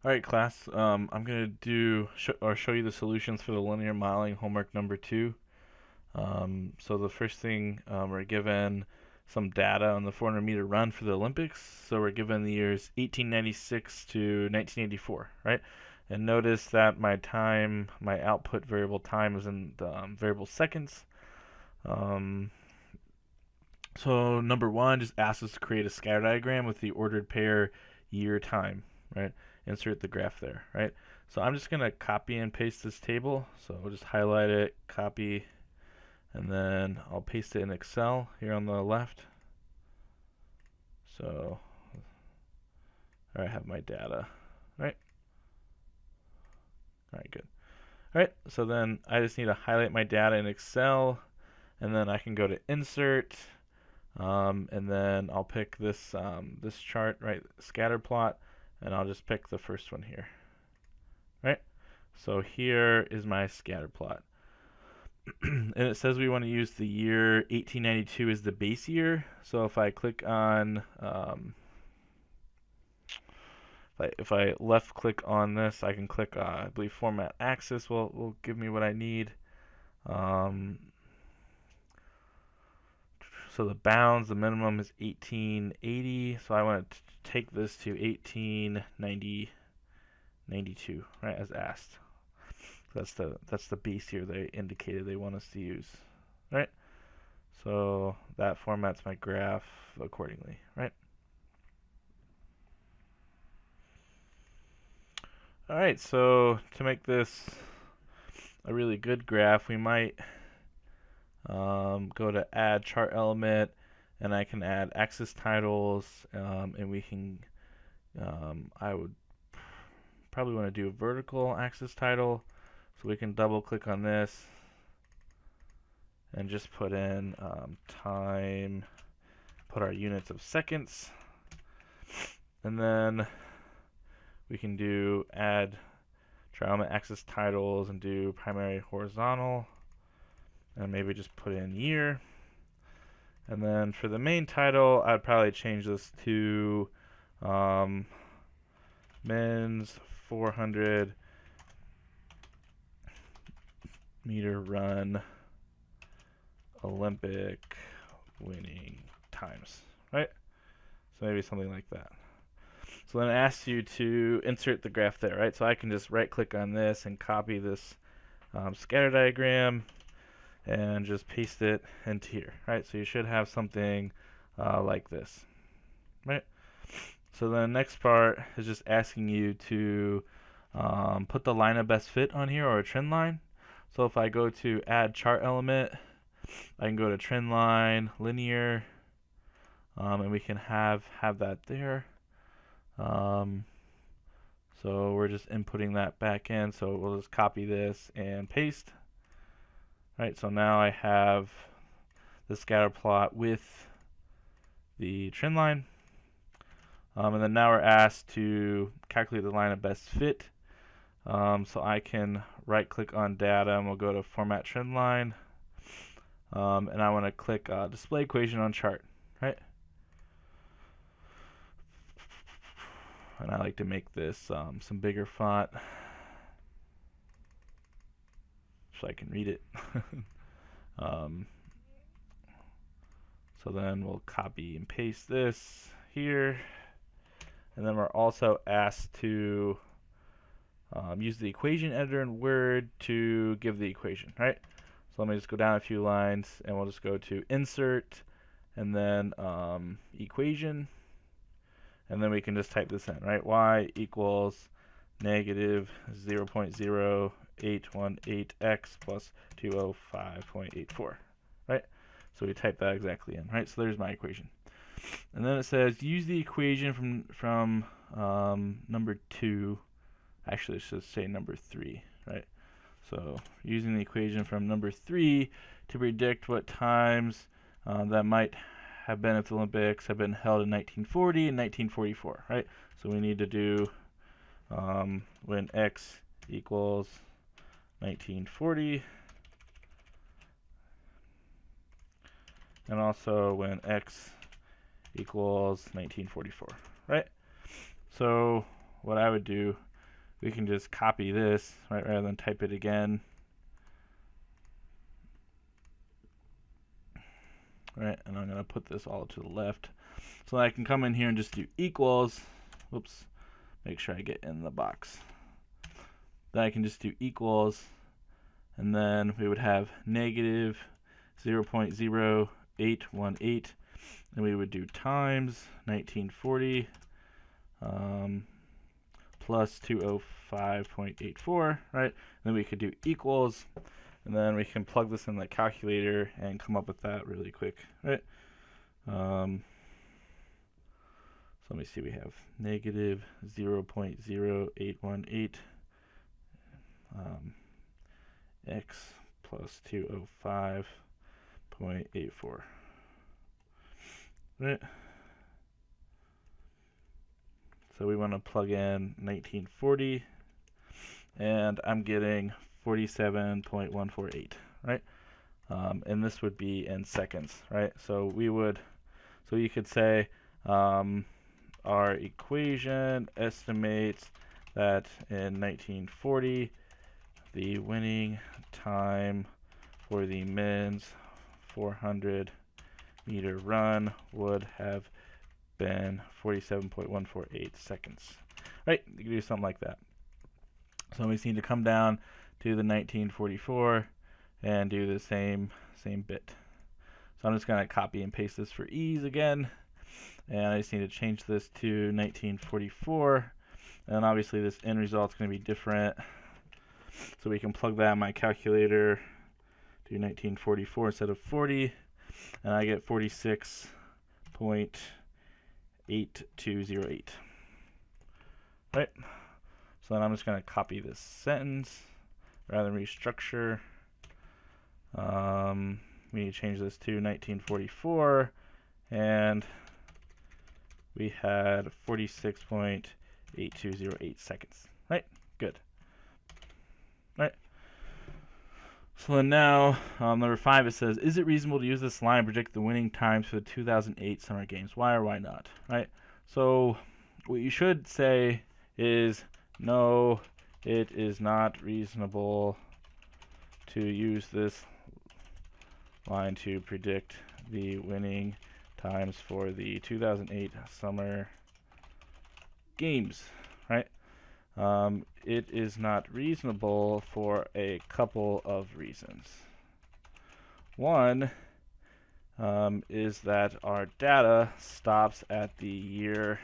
All right, class. I'm gonna show you the solutions for the linear modeling homework number 2. So the first thing, we're given some data on the 400-meter run for the Olympics. So we're given the years 1896 to 1984, right? And notice that my output variable time is in the variable seconds. So number 1 just asks us to create a scatter diagram with the ordered pair year time, right? Insert the graph there, right? So I'm just going to copy and paste this table. So I'll just highlight it, copy, and then I'll paste it in Excel here on the left. So I have my data, right? All right, good. All right, so then I just need to highlight my data in Excel, and then I can go to Insert, and then I'll pick this this chart, right, scatter plot, and I'll just pick the first one here, right? So here is my scatter plot. And it says we want to use the year 1892 as the base year. So if I click on, if I left click on this, I can click, I believe Format Axis will give me what I need. So the bounds, the minimum is 1880. So I want to take this to 1892, right, as asked. That's the base year they indicated they want us to use, right? So that formats my graph accordingly, right? All right, so to make this a really good graph, we might go to add chart element, and I can add axis titles, and we can, I would probably want to do a vertical axis title. So we can double click on this and just put in time, put our units of seconds, and then we can do add trial axis titles and do primary horizontal, and maybe just put in year. And then for the main title, I'd probably change this to men's 400 meter run Olympic winning times, right? So maybe something like that. So then it asks you to insert the graph there, right? So I can just right click on this and copy this scatter diagram and just paste it into here, right? So you should have something like this, right? So the next part is just asking you to put the line of best fit on here, or a trend line. So if I go to add chart element, I can go to trend line, linear, and we can have that there. So we're just inputting that back in. So we'll just copy this and paste. Right, so now I have the scatter plot with the trend line. And then now we're asked to calculate the line of best fit. So I can right click on data, and we'll go to format trend line. And I want to click display equation on chart, right? And I like to make this some bigger font so I can read it. So then we'll copy and paste this here, and then we're also asked to use the equation editor in Word to give the equation, right? So let me just go down a few lines, and we'll just go to insert, and then equation, and then we can just type this in, right? Y equals negative 0.0818x plus 205.84, right? So we type that exactly in, right? So there's my equation. And then it says use the equation from number 2. Actually, it should say number 3, right? So using the equation from number 3 to predict what times that might have been if the Olympics have been held in 1940 and 1944, right? So we need to do when x equals 1940, and also when x equals 1944, right? So what I would do we can just copy this, right, rather than type it again. Right, and I'm going to put this all to the left. So I can come in here and just do equals. Whoops, make sure I get in the box. Then I can just do equals, and then we would have negative 0.0818, and we would do times 1940 plus 205.84, right? And then we could do equals, and then we can plug this in the calculator and come up with that really quick, right? So let me see, we have negative 0.0818 x plus 205.84, right? So we want to plug in 1940, and I'm getting 47.148, right? And this would be in seconds, right? So you could say our equation estimates that in 1940 the winning time for the men's 400 meter run would have been 47.148 seconds, right? You can do something like that. So we just need to come down to the 1944 and do the same bit. So I'm just going to copy and paste this for ease again, and I just need to change this to 1944, and obviously this end result is going to be different, so we can plug that in my calculator, do 1944 instead of 40, and I get 46.8208, right? So then I'm just going to copy this sentence rather than restructure. We need to change this to 1944, and we had 46.8208 seconds, right? Good. Right. So then now, number 5, it says, is it reasonable to use this line to predict the winning times for the 2008 Summer Games? Why or why not? Right. So what you should say is, no, it is not reasonable to use this line to predict the winning times for the 2008 Summer Games, right? It is not reasonable for a couple of reasons. One is that our data stops at the year,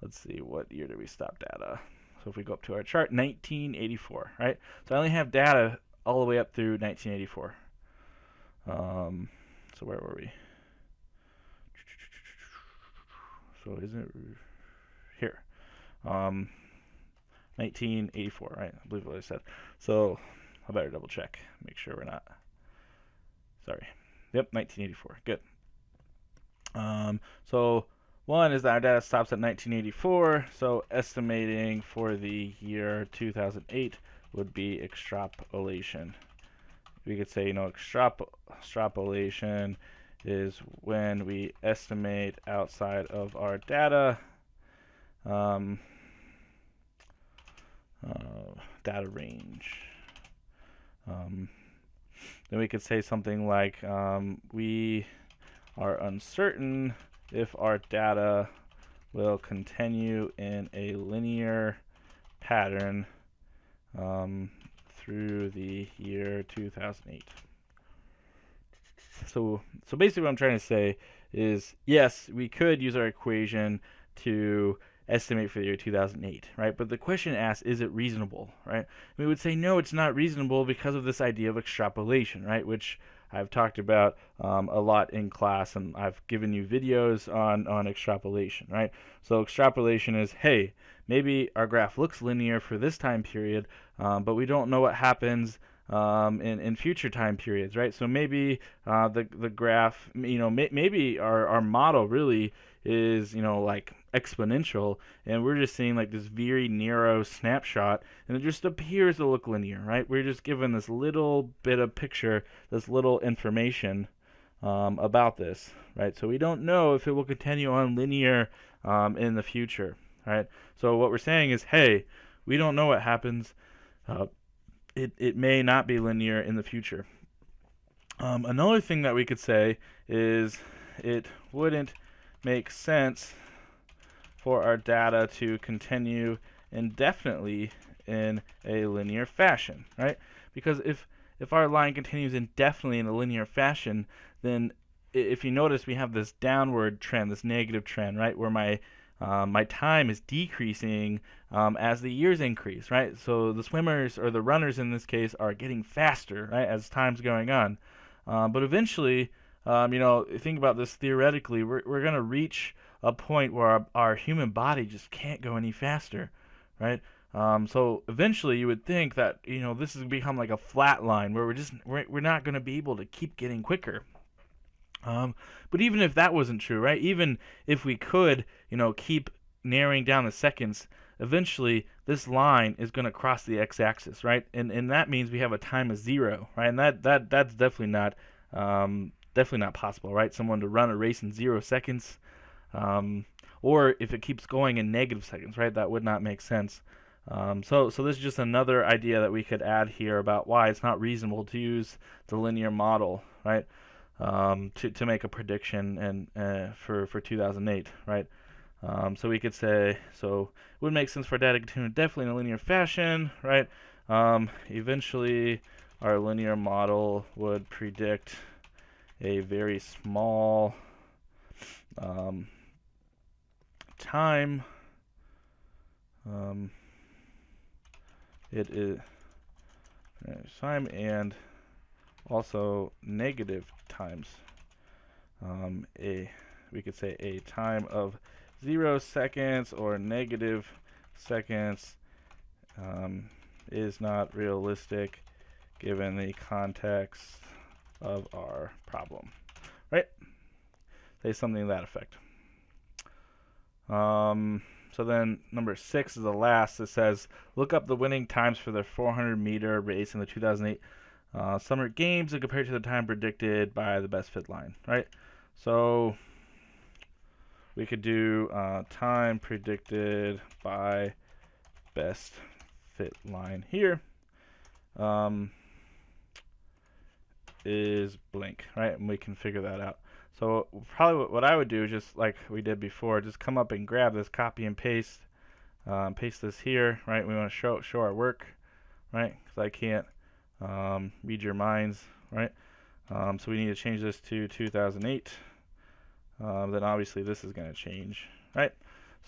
let's see, what year did we stop data? So if we go up to our chart, 1984, right? So I only have data all the way up through 1984. So where were we? So isn't it here? 1984, right? I believe what I said. So I better double check, make sure we're not. Sorry. Yep, 1984. Good. So one is that our data stops at 1984. So estimating for the year 2008 would be extrapolation. We could say, extrapolation is when we estimate outside of our data, data range. Then we could say something like, we are uncertain if our data will continue in a linear pattern through the year 2008. So basically what I'm trying to say is, yes, we could use our equation to estimate for the year 2008, right? But the question asks, is it reasonable, right? We would say, no, it's not reasonable because of this idea of extrapolation, right? Which I've talked about a lot in class, and I've given you videos on extrapolation, right? So extrapolation is, hey, maybe our graph looks linear for this time period, but we don't know what happens in future time periods, right? So maybe the graph, maybe our model really is, like exponential, and we're just seeing like this very narrow snapshot, and it just appears to look linear, right? We're just given this little bit of picture, this little information about this, right? So we don't know if it will continue on linear in the future, right? So what we're saying is, hey, we don't know what happens. It may not be linear in the future. Another thing that we could say is it wouldn't make sense for our data to continue indefinitely in a linear fashion, right? Because if our line continues indefinitely in a linear fashion, then if you notice, we have this downward trend, this negative trend, right, where my time is decreasing as the years increase, right? So the swimmers, or the runners in this case, are getting faster, right, as time's going on. But eventually, think about this theoretically, we're going to reach a point where our human body just can't go any faster, right? So eventually, you would think that this has become like a flat line where we're not going to be able to keep getting quicker. But even if that wasn't true, right? Even if we could, keep narrowing down the seconds, eventually this line is going to cross the x-axis, right? And that means we have a time of 0, right? And that's definitely not possible, right? Someone to run a race in 0 seconds, or if it keeps going in negative seconds, right? That would not make sense. So this is just another idea that we could add here about why it's not reasonable to use the linear model, right? To make a prediction and for 2008, right? So we could say, so it would make sense for data to continue definitely in a linear fashion, right? Eventually, our linear model would predict a very small time. It is time and also negative times. We could say a time of 0 seconds or negative seconds is not realistic given the context of our problem, right? Say something to that effect. So then number 6 is the last. It says, look up the winning times for the 400-meter race in the 2008 Summer Games and compare it to the time predicted by the best fit line, right? So we could do time predicted by best fit line here is blank, right? And we can figure that out. So probably what I would do, just like we did before, just come up and grab this, copy and paste this here, right? We want to show our work, right? Because I can't read your minds, right? So we need to change this to 2008. Then obviously this is going to change, right?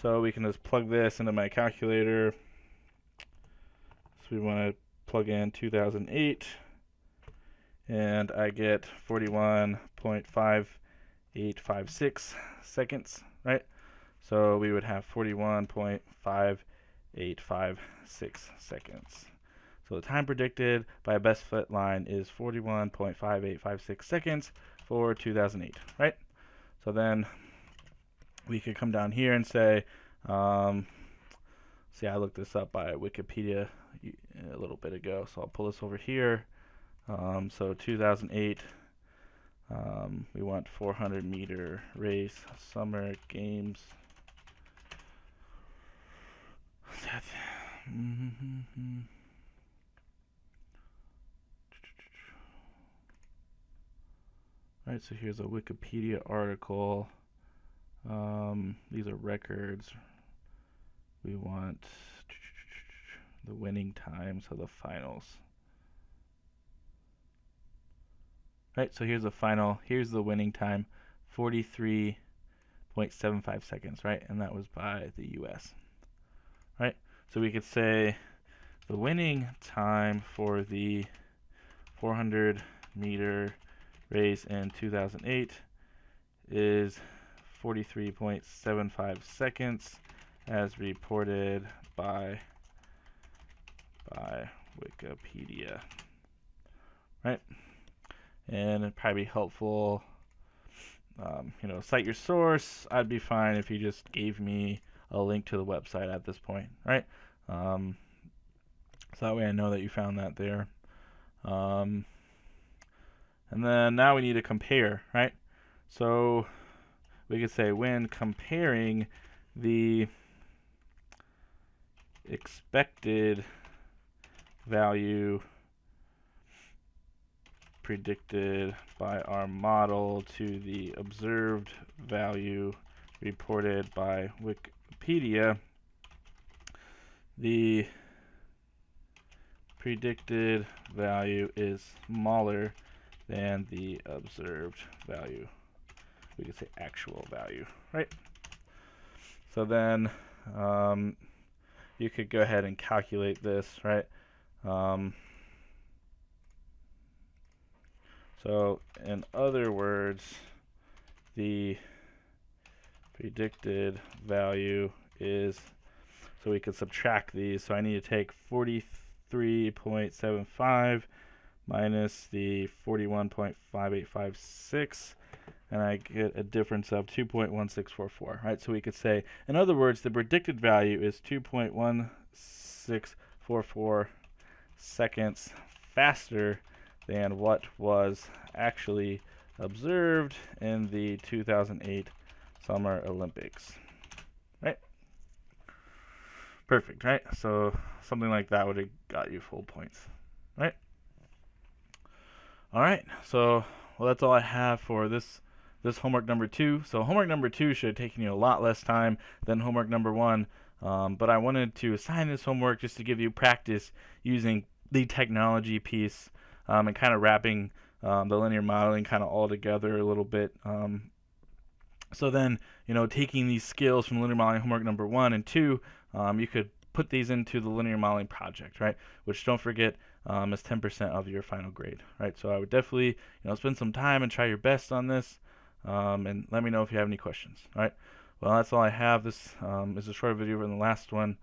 So we can just plug this into my calculator. So we want to plug in 2008, and I get 41.5856 seconds, right? So we would have 41.586 seconds. So the time predicted by a best fit line is 41.5856 seconds for 2008, right? So then we could come down here and say, see, I looked this up by Wikipedia a little bit ago, so I'll pull this over here. So 2008, we want 400-meter race, Summer Games. Right, so here's a Wikipedia article. These are records. We want the winning times of the finals. Right, so here's the final. Here's the winning time, 43.75 seconds, right? And that was by the US. Right, so we could say the winning time for the 400-meter race in 2008 is 43.75 seconds as reported by Wikipedia, right? And it'd probably be helpful, cite your source. I'd be fine if you just gave me a link to the website at this point, right? So that way I know that you found that there. And then now we need to compare, right? So we could say when comparing the expected value predicted by our model to the observed value reported by Wikipedia, the predicted value is smaller than the observed value. We could say actual value, right? So then you could go ahead and calculate this, right? So in other words, the predicted value is, so we could subtract these. So I need to take 43.75 minus the 41.5856, and I get a difference of 2.1644, right? So we could say, in other words, the predicted value is 2.1644 seconds faster than what was actually observed in the 2008 Summer Olympics, right? Perfect, right? So something like that would have got you full points, right? All right, so well, that's all I have for this homework number 2. So homework number 2 should have taken you a lot less time than homework number 1, but I wanted to assign this homework just to give you practice using the technology piece and kind of wrapping the linear modeling kind of all together a little bit. So then, taking these skills from linear modeling homework number 1 and 2, you could put these into the linear modeling project, right? Which, don't forget, is 10% of your final grade, right? So I would definitely, spend some time and try your best on this, and let me know if you have any questions, all right? Well, that's all I have. This is a shorter video than the last one.